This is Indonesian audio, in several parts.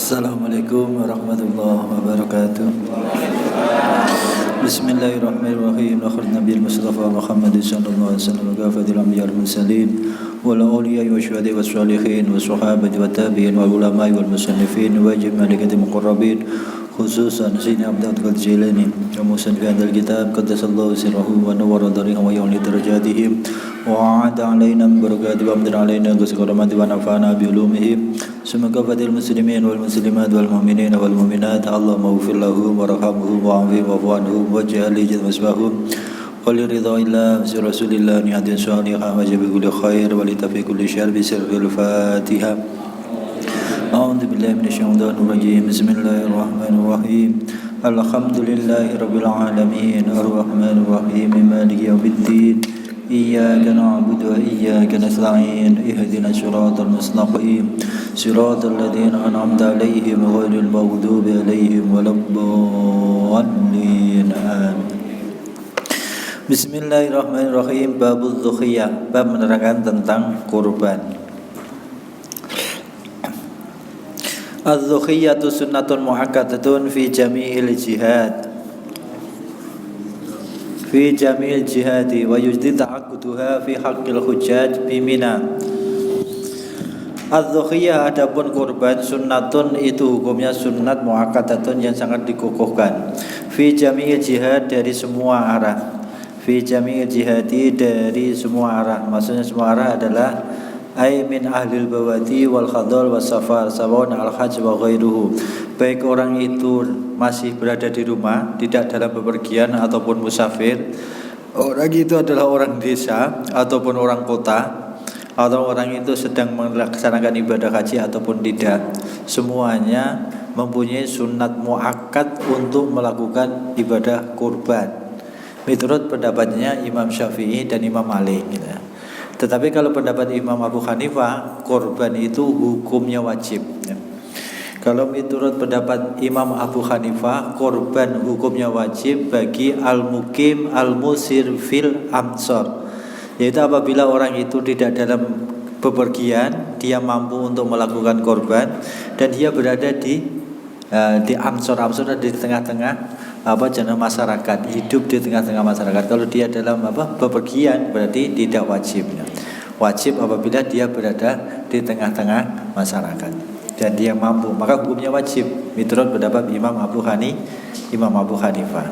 Assalamualaikum warahmatullahi wabarakatuh. Bismillahirrahmanirrahim. Akhir Nabi Mustafa Muhammad sallallahu alaihi wasallam wa ghafadil anbiya wal mursalin wal awliya wa syuhada was salihin wa sahabati wa tabi'in wa ulama wal musannifin wa jama'atil muqarrabin khususan Sayyidina Abdul Qadir Jilani wa musannif hadzal kitab qaddasallahu sirrahu wa nawwara darihi wa yawli darajatihim wa a'ada alaina barakatuhu wa amdana alaina ghusqaramati wa nafa'ana bi ulumihi semoga fadil muslimin wal muslimat wal mu'minin wal mu'minat Allahumma ighfir lahum warhamhum wa'afi wa'fu anhum waj'al jannatahum wa li ridha illa bi rasulillah ni hadin salihah wa jabi kulli khair wa li tafi kulli syarr bi sirril Fatihah. A'udzu billahi minasyaitonir rajim. Bismillahirrahmanirrahim. Alhamdulillahirabbil alamin arrahmanir rahim maliki yaumiddin. Iyyaka na'budu wa iyyaka nasta'in. Ihdinas siratal mustaqim. Siratal ladzina an'amta 'alaihim ghairil maghdubi 'alaihim waladdallin. Amin. Bismillahirrahmanirrahim. Babuz Dzuhiyah, bab menerangkan tentang kurban. Az-Dzuhiyatu sunnatun mu'akkadatun fi jami'il jihad wa yujdi ta'aqquduha fi haqqil hujjaj bi Mina. Az-Dzuhiyah adapun kurban sunnatun itu hukumnya sunnat mu'akkadatun yang sangat dikukuhkan fi jami'il jihad dari semua arah. Fi jami'il jihadi dari semua arah. Maksudnya semua arah adalah ay min ahlil bawati wal khadal was safar sawaun al hajj wa ghairuhu, baik orang itu masih berada di rumah tidak dalam bepergian ataupun musafir, orang itu adalah orang desa ataupun orang kota, atau orang itu sedang melaksanakan ibadah haji ataupun tidak, semuanya mempunyai sunat muakkad untuk melakukan ibadah kurban menurut pendapatnya Imam Syafi'i dan Imam Malik gitu. Tetapi kalau pendapat Imam Abu Hanifah, korban itu hukumnya wajib. Kalau menurut pendapat Imam Abu Hanifah, korban hukumnya wajib bagi al-mukim al-musir fil amsor, yaitu apabila orang itu tidak dalam bepergian, dia mampu untuk melakukan korban dan dia berada di amsor di tengah-tengah masyarakat, hidup di tengah-tengah masyarakat. Kalau dia dalam bepergian berarti tidak wajib. Wajib apabila dia berada di tengah-tengah masyarakat dan dia mampu, maka hukumnya wajib menurut pendapat Imam Abu Hanifah.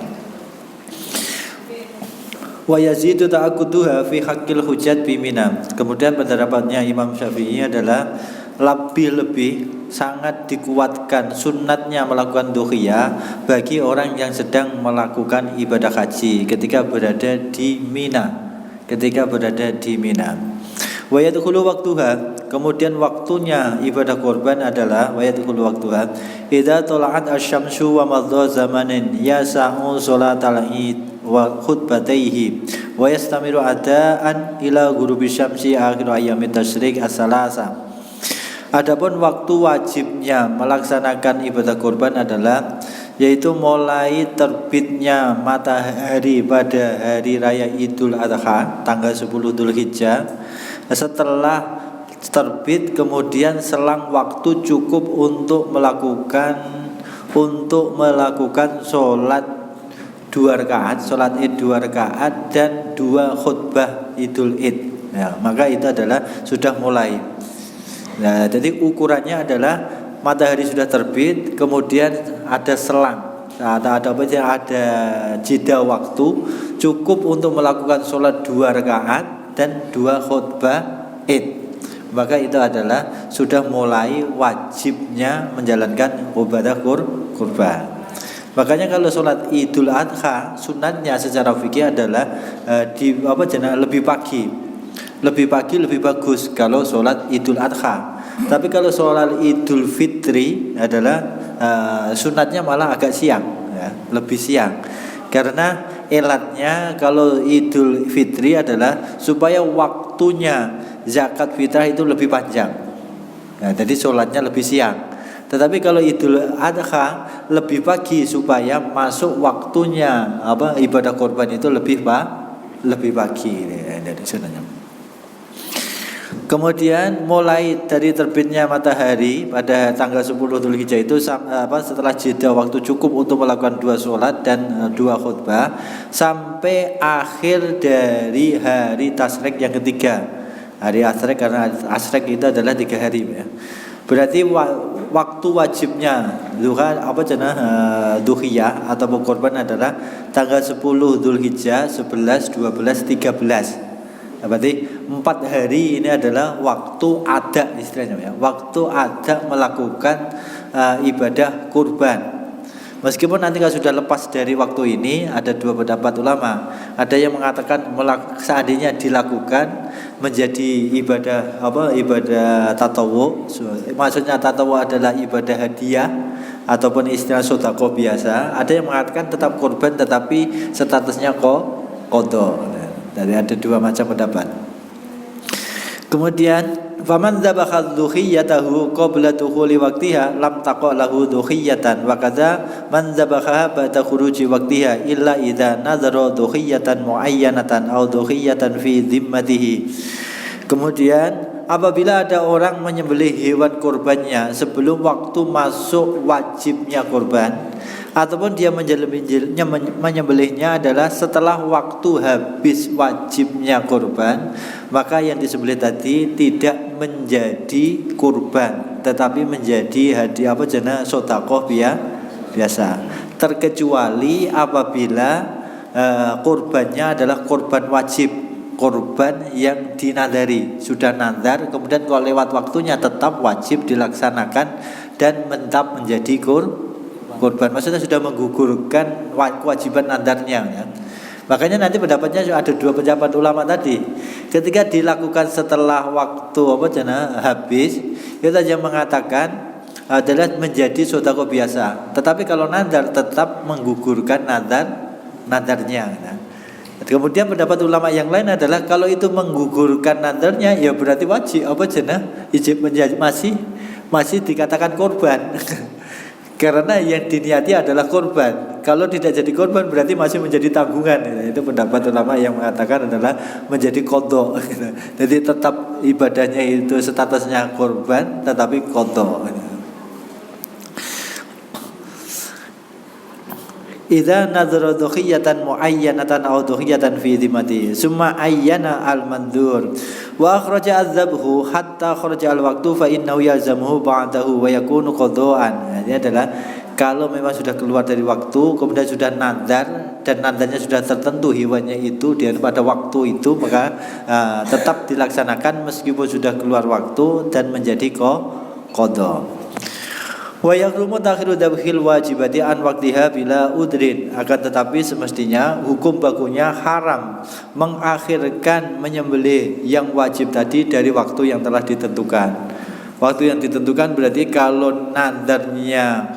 Wa yazidu ta'aqquduha fi haqqil hujjat bi Mina. Kemudian pendapatnya Imam Syafi'i adalah lebih sangat dikuatkan sunnatnya melakukan dzuhiyah bagi orang yang sedang melakukan ibadah haji ketika berada di Mina. Wa yadkhulu waqtuha, kemudian waktunya ibadah kurban adalah wa yadkhulu waqtuha idza tala'at asy-syamsu wa madha zamanin yasa'u sholatal id wa khutbataihi wa yastamiru adaan ila ghurubi syamsi akhir ayyamit tasyrik as-salasa. Adapun waktu wajibnya melaksanakan ibadah kurban adalah yaitu mulai terbitnya matahari pada hari raya Idul Adha tanggal 10 Dzulhijjah. Setelah terbit kemudian selang waktu cukup untuk melakukan sholat 2 rakaat, sholat Id 2 rakaat dan 2 khutbah Idul Id. Ya, maka itu adalah sudah mulai. Nah, jadi ukurannya adalah matahari sudah terbit, kemudian ada selang, ada jeda waktu cukup untuk melakukan sholat 2 rakaat dan 2 khutbah Id. Maka itu adalah sudah mulai wajibnya menjalankan ibadah kurban. Makanya kalau sholat Idul Adha sunatnya secara fikih adalah lebih pagi lebih bagus kalau sholat Idul Adha. Tapi kalau sholat Idul Fitri adalah sunatnya malah agak siang, ya, lebih siang. Karena elatnya kalau Idul Fitri adalah supaya waktunya zakat fitrah itu lebih panjang. Nah, jadi sholatnya lebih siang. Tetapi kalau Idul Adha lebih pagi supaya masuk waktunya ibadah kurban itu lebih pagi. Dari sunatnya. Kemudian mulai dari terbitnya matahari pada tanggal 10 Dzulhijjah itu setelah jeda waktu cukup untuk melakukan 2 sholat dan 2 khutbah sampai akhir dari hari Tasyrik yang ketiga. Hari Tasyrik, karena Tasyrik itu adalah 3 hari ya. Berarti waktu wajibnya Duhiyah atau kurban adalah tanggal 10 Dzulhijjah, 11, 12, 13. Berarti 4 hari ini adalah waktu ada istilahnya ya. Waktu ada melakukan ibadah kurban. Meskipun nanti kalau sudah lepas dari waktu ini, ada 2 pendapat ulama. Ada yang mengatakan seandainya dilakukan menjadi ibadah tatawu. Maksudnya tatawu adalah ibadah hadiah ataupun istilah sedekah biasa. Ada yang mengatakan tetap kurban tetapi statusnya qadha. Jadi ada 2 macam pendapat. Kemudian faman dzabakha dhuhiyatahu qabla dukhuli waqtiha lam taqa lahu dhuhiyatan wa kadza man dzabakha ba'da khuruji waqtiha illa idza nadhara dhuhiyatan muayyanatan aw dhuhiyatan fi dhimmatihi. Kemudian apabila ada orang menyembelih hewan kurbannya sebelum waktu masuk wajibnya kurban, ataupun dia menyembelihnya adalah setelah waktu habis wajibnya kurban, maka yang disembelih tadi tidak menjadi kurban tetapi menjadi hadiah sedekah biasa, terkecuali apabila kurbannya adalah kurban wajib, kurban yang dinadari, sudah nadar kemudian kalau lewat waktunya tetap wajib dilaksanakan dan tetap menjadi kurban, maksudnya sudah menggugurkan kewajiban nadarnya ya. Makanya nanti pendapatnya ada 2 pendapat ulama tadi. Ketika dilakukan setelah waktu habis, itu yang mengatakan adalah menjadi sedekah biasa. Tetapi kalau nadar tetap menggugurkan nadarnya ya. Kemudian pendapat ulama yang lain adalah kalau itu menggugurkan nadarnya ya berarti wajib masih dikatakan kurban. Karena yang diniati adalah korban. Kalau tidak jadi korban berarti masih menjadi tanggungan. Itu pendapat ulama yang mengatakan adalah menjadi qadha. Jadi tetap ibadahnya itu statusnya korban tetapi qadha. Idza nadhara dhuhiyatan muayyanatan aw dhuhiyatan fi dhimmati summa ayyana al-mandhur wa akhraja adz-dzabhu hatta kharaja al-waqtu fa innahu yalzamuhu ba'dahu wa yakunu qadhaan. Ini adalah kalau memang sudah keluar dari waktu kemudian sudah nadar dan nadarnya sudah tertentu hewannya itu pada waktu itu, maka tetap dilaksanakan meskipun sudah keluar waktu dan menjadi qadha. Wa yahrumu takhiru dzabhil wajibati an waqtiha bila udrin. Akan tetapi semestinya hukum bakunya haram mengakhirkan menyembelih yang wajib tadi dari waktu yang telah ditentukan. Waktu yang ditentukan berarti kalau nadarnya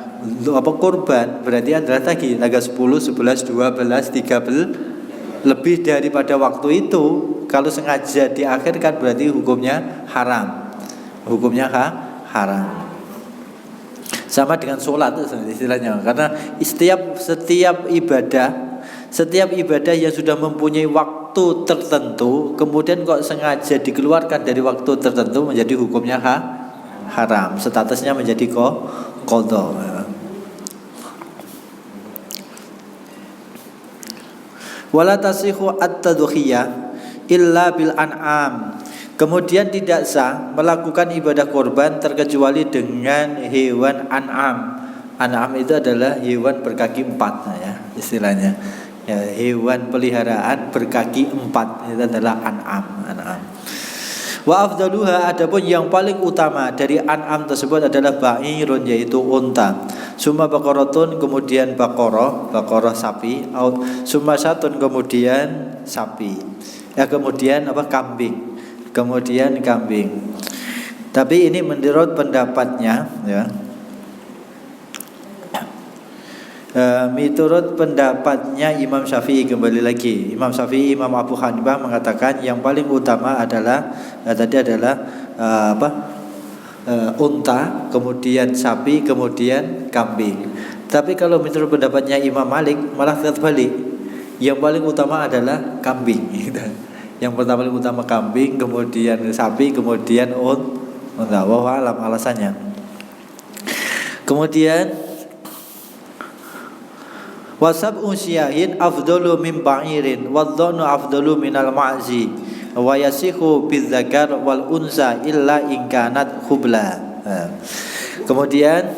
kurban berarti adalah tanggal 10, 11, 12, 13 lebih daripada waktu itu. Kalau sengaja diakhirkan berarti hukumnya haram. Hukumnya haram. Sama dengan sholat istilahnya, karena setiap ibadah yang sudah mempunyai waktu tertentu kemudian kok sengaja dikeluarkan dari waktu tertentu menjadi hukumnya haram, statusnya menjadi qadha. Wala tasihu at-tadhiyah illa bil an'am. Kemudian tidak sah melakukan ibadah korban terkecuali dengan hewan an'am. An'am itu adalah hewan berkaki 4 ya, istilahnya. Ya, hewan peliharaan berkaki 4 itu adalah an'am. Wa afdaluha, adapun yang paling utama dari an'am tersebut adalah ba'irun, yaitu unta. Summa baqaratun, kemudian baqarah sapi, summa satun, kemudian sapi. Ya, kemudian kambing. Kemudian kambing. Tapi ini menurut pendapatnya ya. Menurut pendapatnya Imam Syafi'i, kembali lagi Imam Syafi'i, Imam Abu Hanifah mengatakan yang paling utama adalah unta, kemudian sapi, kemudian kambing. Tapi kalau menurut pendapatnya Imam Malik malah terbalik. Yang paling utama adalah kambing. Yang pertama paling utama kambing, kemudian sapi, kemudian unta. Wallahu alam alasannya. Kemudian wasab'u syiyahin afdalu min ba'irin wadh-dhanu afdalu minal ma'zi wa yasihu bidzakar wal unsa illa in kanat khubla. Kemudian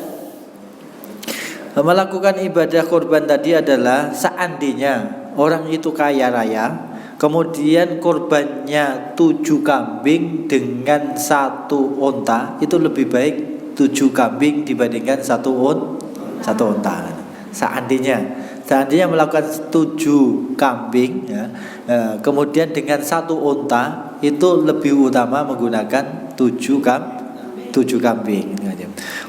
melakukan ibadah kurban tadi adalah seandainya orang itu kaya raya, kemudian kurbannya 7 kambing dengan 1 unta, itu lebih baik 7 kambing dibandingkan 1 unta. Seandainya melakukan 7 kambing ya, kemudian dengan 1 unta, itu lebih utama menggunakan 7 kambing.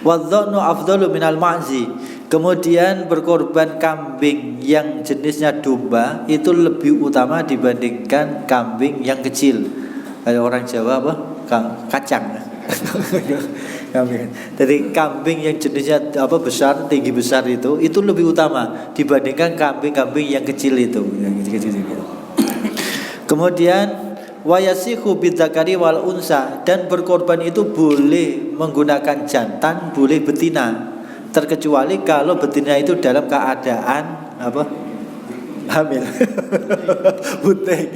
Wadh-dhanu afdalu minal ma'zi. Kemudian berkorban kambing yang jenisnya domba itu lebih utama dibandingkan kambing yang kecil. Kayak orang Jawa apa? Kacang. Jadi kambing yang jenisnya besar, tinggi besar itu lebih utama dibandingkan kambing-kambing yang kecil itu. Kemudian wayasihu bidzakari wal unsa, dan berkorban itu boleh menggunakan jantan, boleh betina, terkecuali kalau betina itu dalam keadaan hamil. Bunting.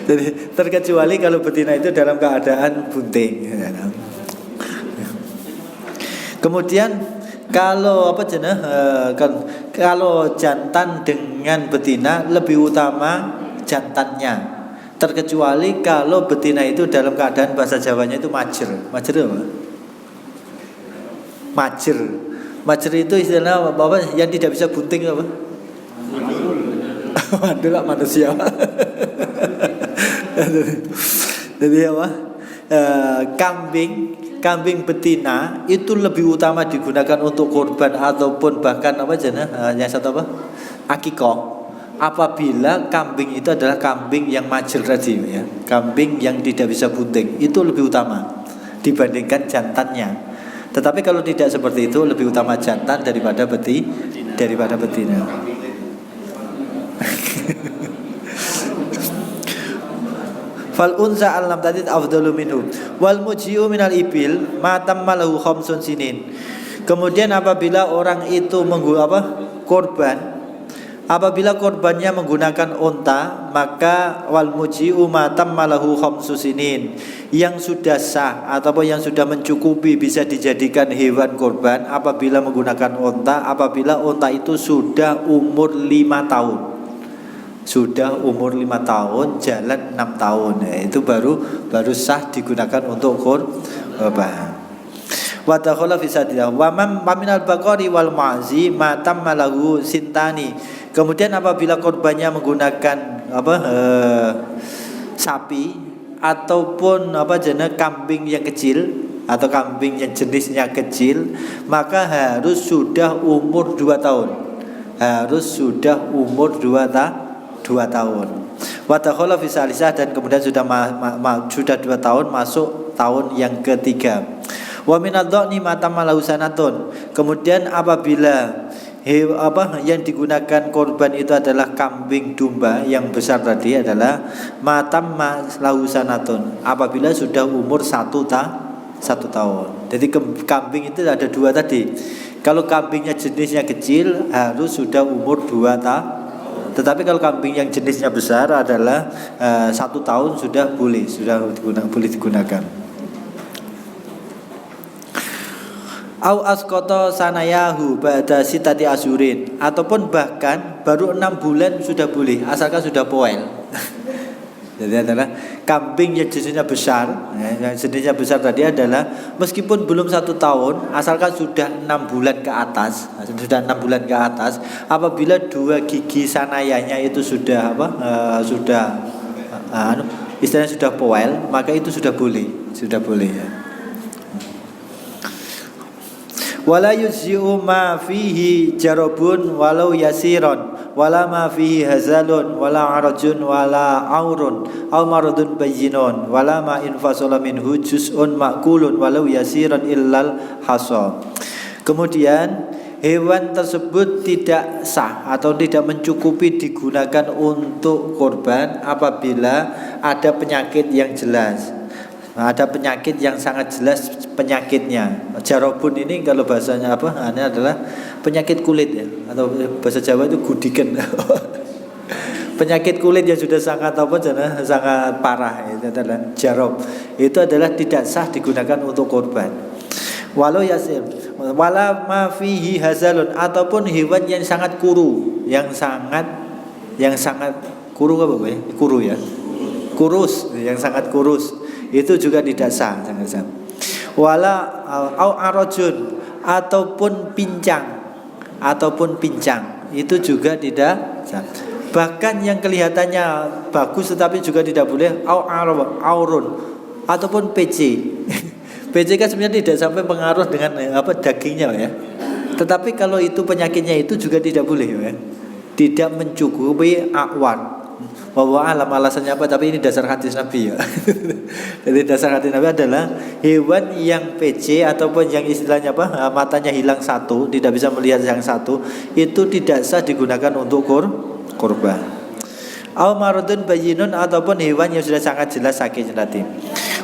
Jadi terkecuali kalau betina itu dalam keadaan bunting. Kemudian kalau kalau jantan dengan betina lebih utama jantannya, terkecuali kalau betina itu dalam keadaan bahasa Jawanya itu majer. Majer apa? Majer itu istilah apa yang tidak bisa bunting apa? Mandul lah manusia. Jadi apa? Kambing betina itu lebih utama digunakan untuk kurban ataupun bahkan yang satu akikah. Apabila kambing itu adalah kambing yang majer tadi ya, kambing yang tidak bisa bunting, itu lebih utama dibandingkan jantannya. Tetapi kalau tidak seperti itu, lebih utama jantan daripada betina. Fal unsa al-lam tadid afdalu minhu wal mujiu minal ibil ma tamma lahu khamsun sinin. Kemudian apabila orang itu apabila korbannya menggunakan unta, maka wal mujiu ma tamma lahu khamsun sinin, yang sudah sah ataupun yang sudah mencukupi bisa dijadikan hewan korban apabila menggunakan unta, apabila unta itu sudah umur 5 tahun. Sudah umur 5 tahun, jalan 6 tahun ya, itu baru sah digunakan untuk kurban. Wa dakhala fi sadilah wa minal baqari wal ma'zi ma tamma lahu sintani. Kemudian apabila korbannya menggunakan sapi ataupun kambing yang kecil atau kambing yang jenisnya kecil, maka harus sudah umur 2 tahun. Wa dakhala fi salisah, dan kemudian sudah 2 tahun masuk tahun yang ketiga. Wa minadh-dhani ma tamma lahu sanatun. Kemudian apabila yang digunakan korban itu adalah kambing domba yang besar tadi adalah ma tamma lahu sanatun, apabila sudah umur 1 tahun. Jadi kambing itu ada 2 tadi. Kalau kambingnya jenisnya kecil harus sudah umur 2 tahun. Tetapi kalau kambing yang jenisnya besar adalah 1 tahun sudah boleh digunakan. Au asqata sanayahu ba'da sitati asyurin, ataupun bahkan baru 6 bulan sudah boleh asalkan sudah poel. Jadi adalah kambing yang jenisnya besar, yang jenisnya besar tadi adalah meskipun belum 1 tahun, asalkan sudah 6 bulan ke atas, apabila 2 gigi sanayanya itu sudah istilahnya sudah poel, maka itu sudah boleh ya. Wala yuzhi'u ma fihi jarabun walau yasiron wala ma fihi hazalun wala arajun wala aurun aw maradun bayyinun wala ma infasala minhu juz'un ma'kulun walau yasiran illal hasa. Kemudian hewan tersebut tidak sah atau tidak mencukupi digunakan untuk kurban apabila ada penyakit yang jelas. Ada penyakit yang sangat jelas penyakitnya. Jarobun ini kalau bahasanya apa? Ini adalah penyakit kulit ya, atau bahasa Jawa itu gudiken. Penyakit kulit yang sudah sangat sangat parah, itu adalah jarob. Itu adalah tidak sah digunakan untuk kurban. Walau yasir, wala ma fihi hazalun, ataupun hewan yang sangat kuru, yang sangat kuru apa ya? Kuru ya. Kurus, yang sangat kurus. Itu juga tidak sah, jangan sah. Wala au arajun, ataupun pincang, itu juga tidak sah. Bahkan yang kelihatannya bagus tetapi juga tidak boleh aurun, ataupun PC. PC kan sebenarnya tidak sampai pengaruh dengan dagingnya ya. Tetapi kalau itu penyakitnya itu juga tidak boleh ya. Tidak mencukupi awar. Bahwa alasannya apa, tapi ini dasar hadis Nabi ya. Jadi dasar hadis Nabi adalah hewan yang PC ataupun yang istilahnya matanya hilang satu, tidak bisa melihat yang satu, itu tidak sah digunakan untuk kurban. Au maradun bayyinun, ataupun hewan yang sudah sangat jelas sakit nanti.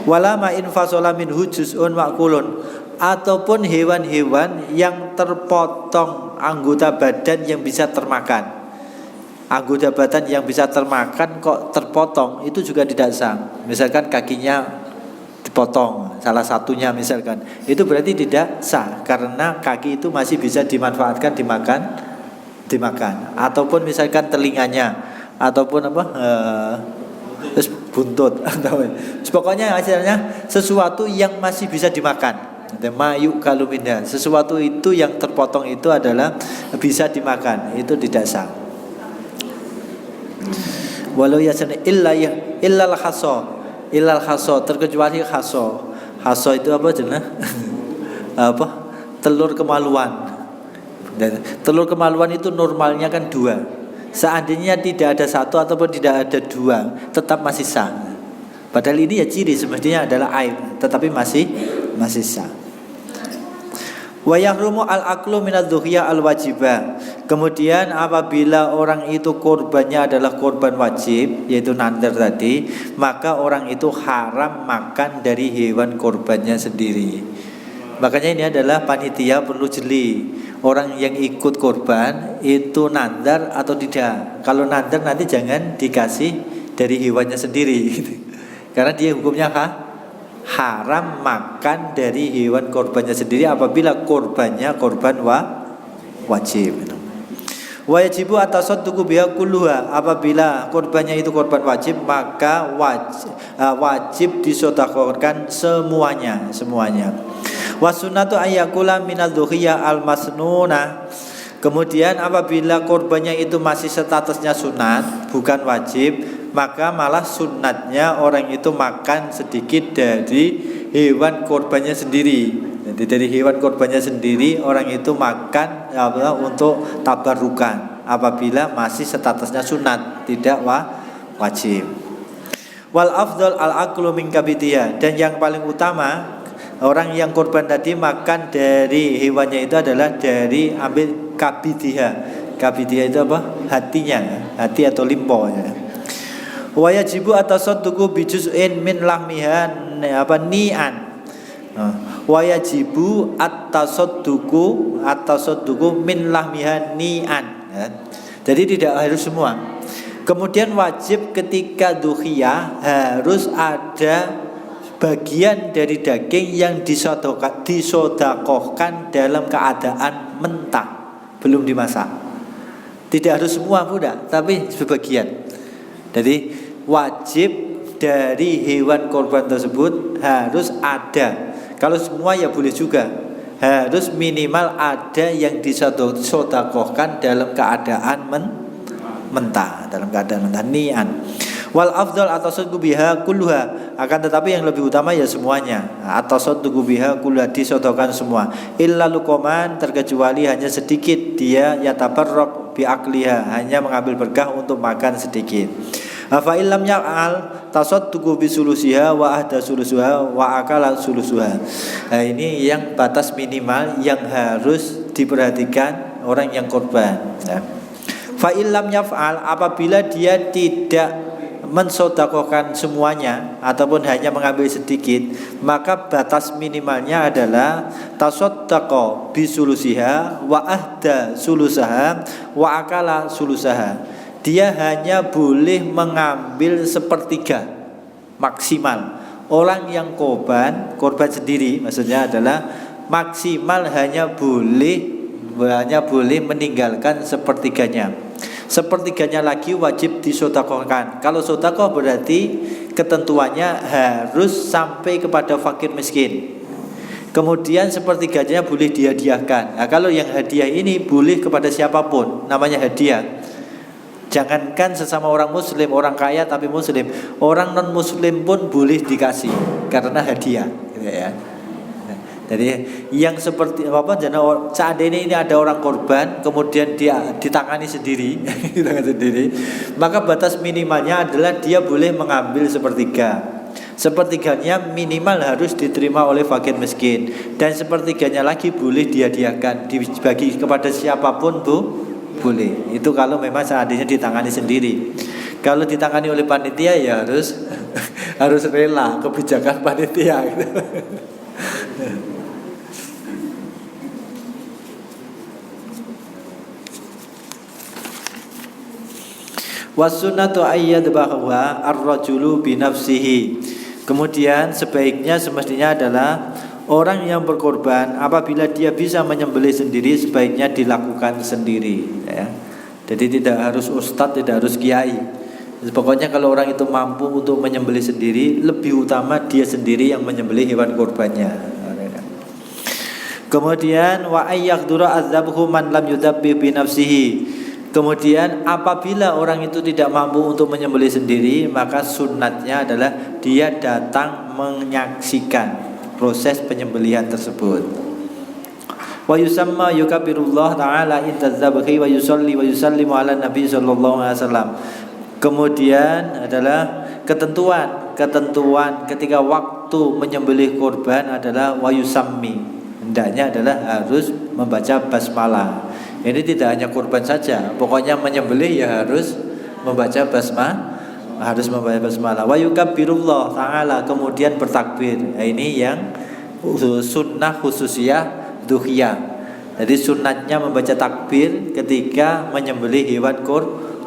Wala ma in fasala minhu juz'un ma'kulun, ataupun hewan-hewan yang terpotong anggota badan yang bisa termakan. Anggota badan yang bisa termakan kok terpotong, itu juga tidak sah. Misalkan kakinya dipotong salah satunya misalkan, itu berarti tidak sah karena kaki itu masih bisa dimanfaatkan dimakan. Ataupun misalkan telinganya, ataupun terus buntut atau pokoknya hasilnya sesuatu yang masih bisa dimakan. Mayu kaluminda, sesuatu itu yang terpotong itu adalah bisa dimakan, itu tidak sah. Walau yasana illal khaso, terkecuali khaso itu apa jenah? Telur kemaluan. Dan telur kemaluan itu normalnya kan 2. Seandainya tidak ada 1 ataupun tidak ada 2, tetap masih sah. Padahal ini ya ciri semestinya adalah aib, tetapi masih sah. Wa yahrumu al-aklu minadz-dzuhiyah al-wajibah. Kemudian apabila orang itu korbannya adalah korban wajib, yaitu nadar tadi, maka orang itu haram makan dari hewan korbannya sendiri. Makanya ini adalah panitia perlu jeli. Orang yang ikut korban itu nadar atau tidak. Kalau nadar nanti jangan dikasih dari hewannya sendiri. Karena dia hukumnya haram makan dari hewan korbannya sendiri apabila korbannya korban wajib. Wajibu atasadduqu biha kulluha, apabila korbannya itu korban wajib maka wajib disedekahkan semuanya. Wasunnatu ayyakula minadz-dzuhiyah al-masnunah. Kemudian apabila korbannya itu masih statusnya sunat, bukan wajib, maka malah sunatnya orang itu makan sedikit dari hewan korbannya sendiri. Jadi dari hewan korbannya sendiri orang itu makan untuk tabarukan apabila masih statusnya sunat, tidak wajib. Wal afdal al-aklu min kabidiyah, dan yang paling utama orang yang korban tadi makan dari hewannya itu adalah dari ambil kabidiyah. Kabidiyah itu apa? Hatinya, hati atau limpo ya. Wa yajibu atasadduqu bi juz'in min lahmiha ni'an. Wa yajibu atasadduqu min lahmiha ni'an ya. Jadi tidak harus semua. Kemudian wajib ketika dukhiyah harus ada bagian dari daging yang disodakohkan dalam keadaan mentah, belum dimasak. Tidak harus semua budak, tapi sebagian. Jadi wajib dari hewan korban tersebut harus ada. Kalau semua ya boleh juga. Harus minimal ada yang disodakohkan dalam keadaan mentah, nian. Wal afdal atasadduqu biha kulluha, akan tetapi yang lebih utama ya semuanya. Atasadduqu biha kulluha, disedekahkan semua. Illa luqman, terkecuali hanya sedikit dia yatabarrak bi akliha, hanya mengambil berkah untuk makan sedikit. Fa illam ya'al tasadduqu bi sulusiha wa ahda sulusuha wa akala sulusuha. Nah, ini yang batas minimal yang harus diperhatikan orang yang korban. Fa illam yaf'al, apabila dia tidak mensodakohkan semuanya ataupun hanya mengambil sedikit, maka batas minimalnya adalah tasaddaqa bisulusiha wa ahda sulusaha wa akala sulusaha. Dia hanya boleh mengambil sepertiga maksimal. Orang yang korban sendiri maksudnya adalah maksimal hanya boleh meninggalkan sepertiganya. Sepertiganya lagi wajib disodakohkan. Kalau sodakoh berarti ketentuannya harus sampai kepada fakir miskin. Kemudian sepertiganya boleh dihadiahkan. Nah, kalau yang hadiah ini boleh kepada siapapun, namanya hadiah. Jangankan sesama orang muslim, orang kaya tapi muslim, orang non muslim pun boleh dikasih karena hadiah, gitu ya. Jadi yang seperti apa? Seandainya ini ada orang korban, kemudian dia ditangani sendiri, maka batas minimalnya adalah dia boleh mengambil sepertiga. Sepertiganya minimal harus diterima oleh fakir miskin, dan sepertiganya lagi boleh dihadiahkan, dibagi kepada siapapun boleh. Itu kalau memang seandainya ditangani sendiri. Kalau ditangani oleh panitia ya harus harus rela kebijakan panitia gitu. Wasunnatu ayyadbaha ar-rajulu binafsihi. Kemudian sebaiknya semestinya adalah orang yang berkorban apabila dia bisa menyembelih sendiri sebaiknya dilakukan sendiri, ya. Jadi tidak harus ustadz, tidak harus kiai. Pokoknya kalau orang itu mampu untuk menyembelih sendiri, lebih utama dia sendiri yang menyembelih hewan korbannya. Kemudian wa ayyaqdura azabhu man lam yudabbih bi nafsihi. Kemudian apabila orang itu tidak mampu untuk menyembelih sendiri, maka sunnatnya adalah dia datang menyaksikan proses penyembelihan tersebut. Wa yusamma yukabirullah ta'ala inda dzabhi wa yusalli wa yusallimu ala nabi sallallahu alaihi wasallam. Kemudian adalah ketentuan ketika waktu menyembelih korban adalah wa yusammi. Hendaknya adalah harus membaca basmalah. Ini tidak hanya kurban saja, pokoknya menyembelih ya harus membaca basmalah. Wa yukabbirullah ta'ala, kemudian bertakbir. Nah, ini yang sunnah khususiyah duhiyah. Jadi sunnatnya membaca takbir ketika menyembelih hewan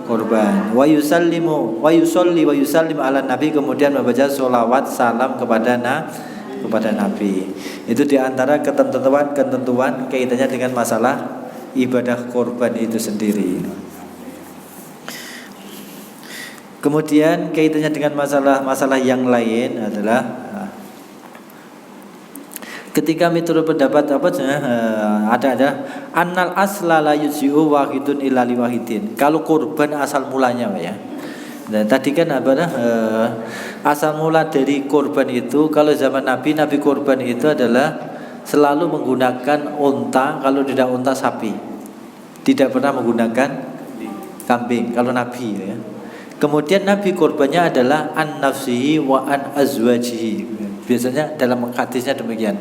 kurban. Wa yusallimu wa yusalli wa yusallim ala nabi, kemudian membaca sholawat salam kepada Nabi. Itu diantara ketentuan kaitannya dengan masalah ibadah korban itu sendiri. Kemudian kaitannya dengan masalah yang lain adalah ketika menurut pendapat ada annal asla la yuzi'u wahidun illa li wahidin. Kalau korban asal mulanya ya. Nah, tadi kan asal mula dari korban itu kalau zaman Nabi korban itu adalah selalu menggunakan unta, kalau tidak unta sapi. Tidak pernah menggunakan kambing kalau Nabi ya. Kemudian Nabi korbannya adalah an nafsihi wa an azwajihi. Biasanya dalam hadisnya demikian.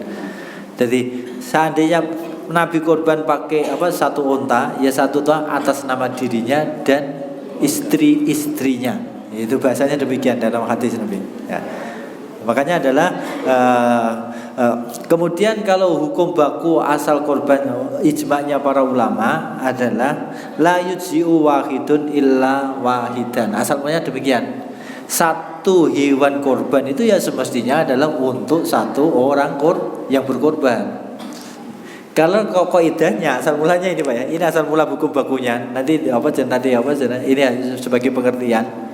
Jadi seandainya Nabi korban pakai satu unta, ya satu unta atas nama dirinya dan istri-istrinya. Itu bahasanya demikian dalam hadis Nabi ya. Makanya adalah kemudian kalau hukum baku asal korban ijma'nya para ulama adalah la yujzi'u wahidun illa wahidan. Asal mulanya demikian. Satu hewan korban itu ya semestinya adalah untuk satu orang yang berkorban. Kalau kaidahnya asal mulanya ini Pak ya. Ini asal mula hukum bakunya. Nanti ini sebagai pengertian.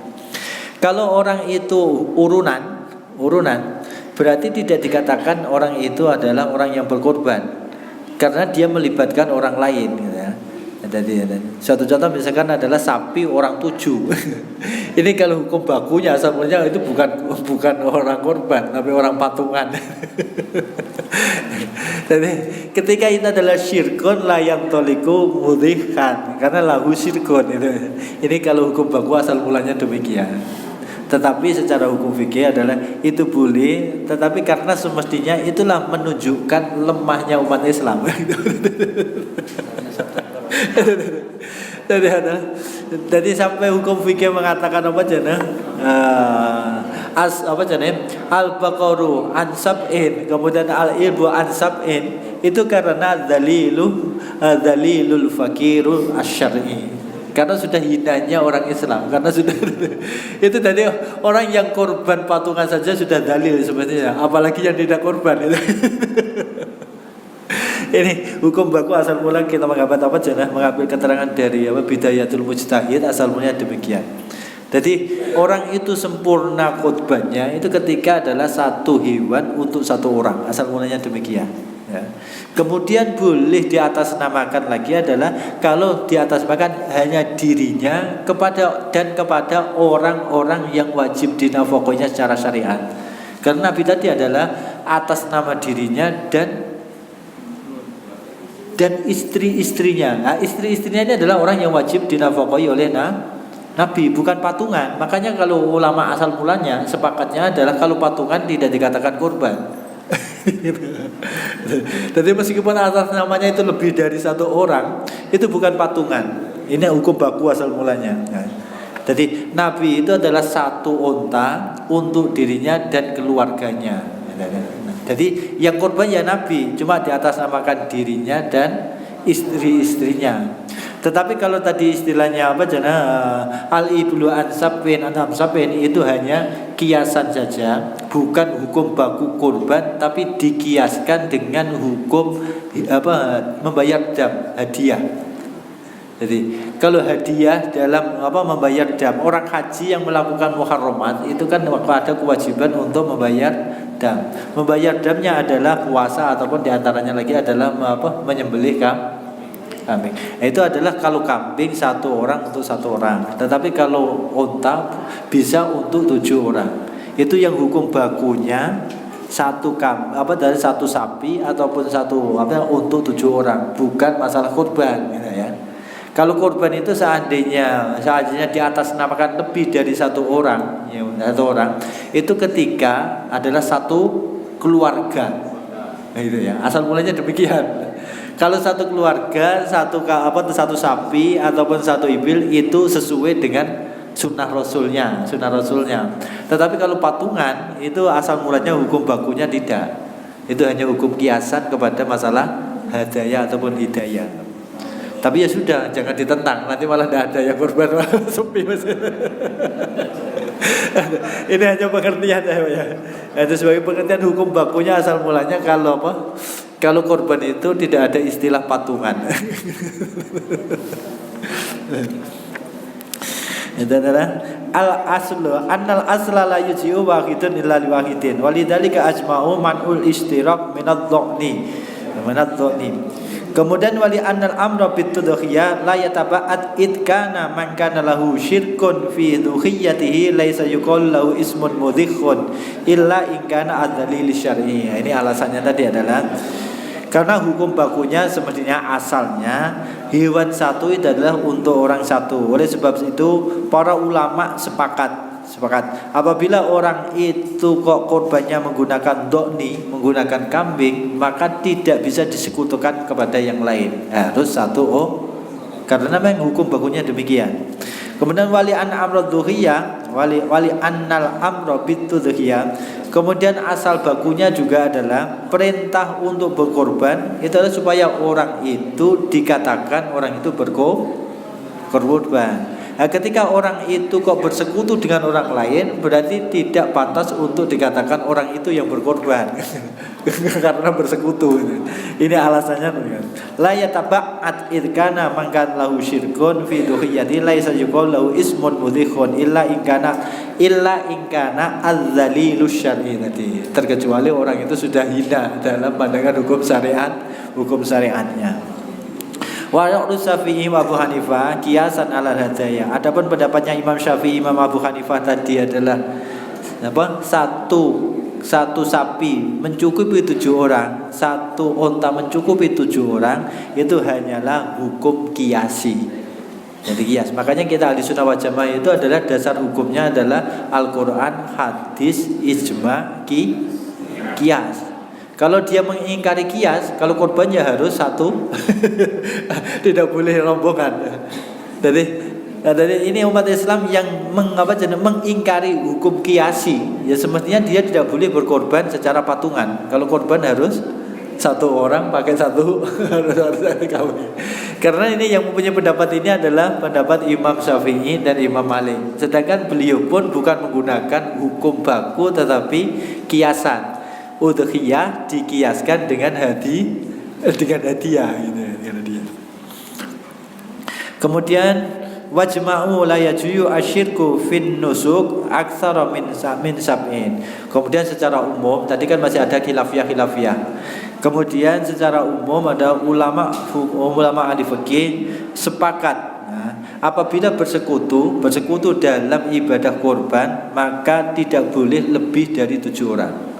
Kalau orang itu urunan berarti tidak dikatakan orang itu adalah orang yang berkorban karena dia melibatkan orang lain gitu ya. Jadi suatu contoh misalkan adalah sapi orang 7. Ini kalau hukum bakunya sebenarnya itu bukan orang korban tapi orang patungan. Jadi ketika itu adalah syirkun la yang toliku mudhihan karena lahu syirkun itu. Ini kalau hukum baku asal mulanya demikian. Tetapi secara hukum fikih adalah itu boleh, tetapi karena semestinya itulah menunjukkan lemahnya umat Islam. Jadi sampai hukum fikih mengatakan apa jana? Al-baqaru an sab'in, kemudian al-ilbu an sab'in, itu karena dalilul fakiru asyar'i, karena sudah hinanya orang Islam, karena sudah itu tadi orang yang korban patungan saja sudah dalil sebenarnya, apalagi yang tidak korban itu. Ini hukum baku asal mula kita mengambil apa jana? Mengambil keterangan dari Bidayatul Mujtahid, asal mulanya demikian. Jadi orang itu sempurna khutbahnya itu ketika adalah satu hewan untuk satu orang, asal mulanya demikian. Ya. Kemudian boleh diatasnamakan lagi adalah kalau diatasnamakan hanya dirinya kepada orang-orang yang wajib dinafkahinya secara syariat. Karena Nabi tadi adalah atas nama dirinya dan istri-istrinya. Nah, istri-istrinya ini adalah orang yang wajib dinafkahi oleh Nabi, bukan patungan. Makanya kalau ulama asal mulanya sepakatnya adalah kalau patungan tidak dikatakan kurban. Jadi meskipun atas namanya itu lebih dari satu orang, itu bukan patungan. Ini hukum baku asal mulanya. Nah, jadi Nabi itu adalah satu unta untuk dirinya dan keluarganya. Jadi yang korban ya Nabi, cuma di atas namakan dirinya dan istri-istrinya. Tetapi kalau tadi istilahnya apa jana al-iblu ansabin anamsabin, itu hanya kiasan saja, bukan hukum baku korban, tapi dikiaskan dengan hukum membayar dam, hadiah. Jadi kalau hadiah dalam membayar dam, orang haji yang melakukan muharramat itu kan ada kewajiban untuk membayar dam. Membayar damnya adalah puasa ataupun diantaranya lagi adalah menyembelih kambing. Itu adalah kalau kambing satu orang untuk satu orang. Tetapi kalau unta bisa untuk 7 orang. Itu yang hukum bakunya dari satu sapi ataupun untuk 7 orang, bukan masalah kurban, gitu ya. Kalau korban itu seandainya di atas namakan lebih dari satu orang, itu ketika adalah satu keluarga, gitu ya. Asal mulanya demikian. Kalau satu keluarga, satu sapi ataupun satu ibil itu sesuai dengan sunnah rasulnya. Tetapi kalau patungan itu asal mulanya hukum bakunya tidak. Itu hanya hukum kiasan kepada masalah hadaya ataupun hidayah. Tapi ya sudah, jangan ditentang, nanti malah tidak ada yang korban, sepi mas. Ini hanya pengertian ya. Itu sebagai pengertian hukum bakunya asal mulanya kalau korban itu tidak ada istilah patungan. Itu adalah al-aslu annal asla la yuji'u wahidun illa liwahidin walidzalika ajma'u man'ul ishtirak minadh-dhani. Kemudian wali annal amra bitudhiyah la yataba'at id kana man kana lahu syirkun fi dhuhiyatihi laisa yuqal lahu ismun mudhikhun illa in kana adzalil syar'i. Ini alasannya tadi adalah karena hukum bakunya semestinya asalnya hewan satu itu adalah untuk orang satu. Oleh sebab itu para ulama sepakat apabila orang itu kok korbannya menggunakan dhoni, menggunakan kambing, maka tidak bisa disekutukan kepada yang lain, harus satu karena memang hukum bakunya demikian. Kemudian wali an amro dhuhiyah, wali annal amro bitudhiyah. Kemudian asal bakunya juga adalah perintah untuk berkorban itu adalah supaya orang itu dikatakan orang itu berkorban. Nah, ketika orang itu kok bersekutu dengan orang lain, berarti tidak pantas untuk dikatakan orang itu yang berkorban. Karena bersekutu. Ini alasannya. La yataba'at idkana man kan lahu syirkun fi dhuhiyati laisa yuqal lahu ismun mudhikhun illa in kana adzalilu syar'i. Terkecuali orang itu sudah hina dalam pandangan hukum syariatnya. Wa yaqulu Syafi'i wa Abu Hanifah kiasan ala hadaya. Adapun pendapatnya Imam Syafi'i, Imam Abu Hanifah tadi adalah satu sapi mencukupi 7 orang, satu unta mencukupi 7 orang, itu hanyalah hukum kiasi. Jadi kias. Makanya kita ahli sunnah wal jamaah itu adalah dasar hukumnya adalah Al-Quran, hadis, ijma, kias. Kalau dia mengingkari kias, kalau korbannya harus satu, tidak boleh rombongan. Jadi ini umat Islam yang mengingkari hukum kiasi, ya semestinya dia tidak boleh berkorban secara patungan. Kalau korban harus satu orang pakai satu harus kawin. Karena ini yang mempunyai pendapat ini adalah pendapat Imam Syafi'i dan Imam Malik. Sedangkan beliau pun bukan menggunakan hukum baku tetapi kiasan. Udhiyah dikiaskan dengan hadiah gitu, dengan hadiah. Kemudian wajma'u la yajuyu asyirku fin nusuk aktsara min sab'in. Kemudian secara umum tadi kan masih ada khilafiyah. Kemudian secara umum ada ulama ahli fikih sepakat, apabila bersekutu dalam ibadah kurban maka tidak boleh lebih dari 7 orang.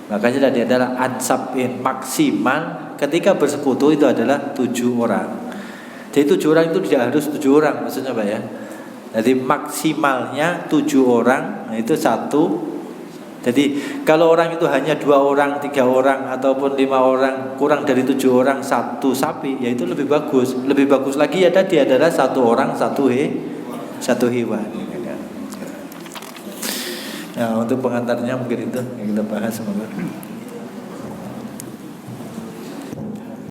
Makanya tadi adalah ansabin, maksimal ketika bersekutu itu adalah 7 orang. Jadi 7 orang itu tidak harus 7 orang maksudnya Pak ya. Jadi maksimalnya 7 orang, nah itu satu. Jadi kalau orang itu hanya 2 orang, 3 orang ataupun 5 orang, kurang dari 7 orang satu sapi, ya itu lebih bagus. Lebih bagus lagi ya tadi adalah 1 orang satu hewan. Nah untuk pengantarnya mungkin itu yang kita bahas semoga.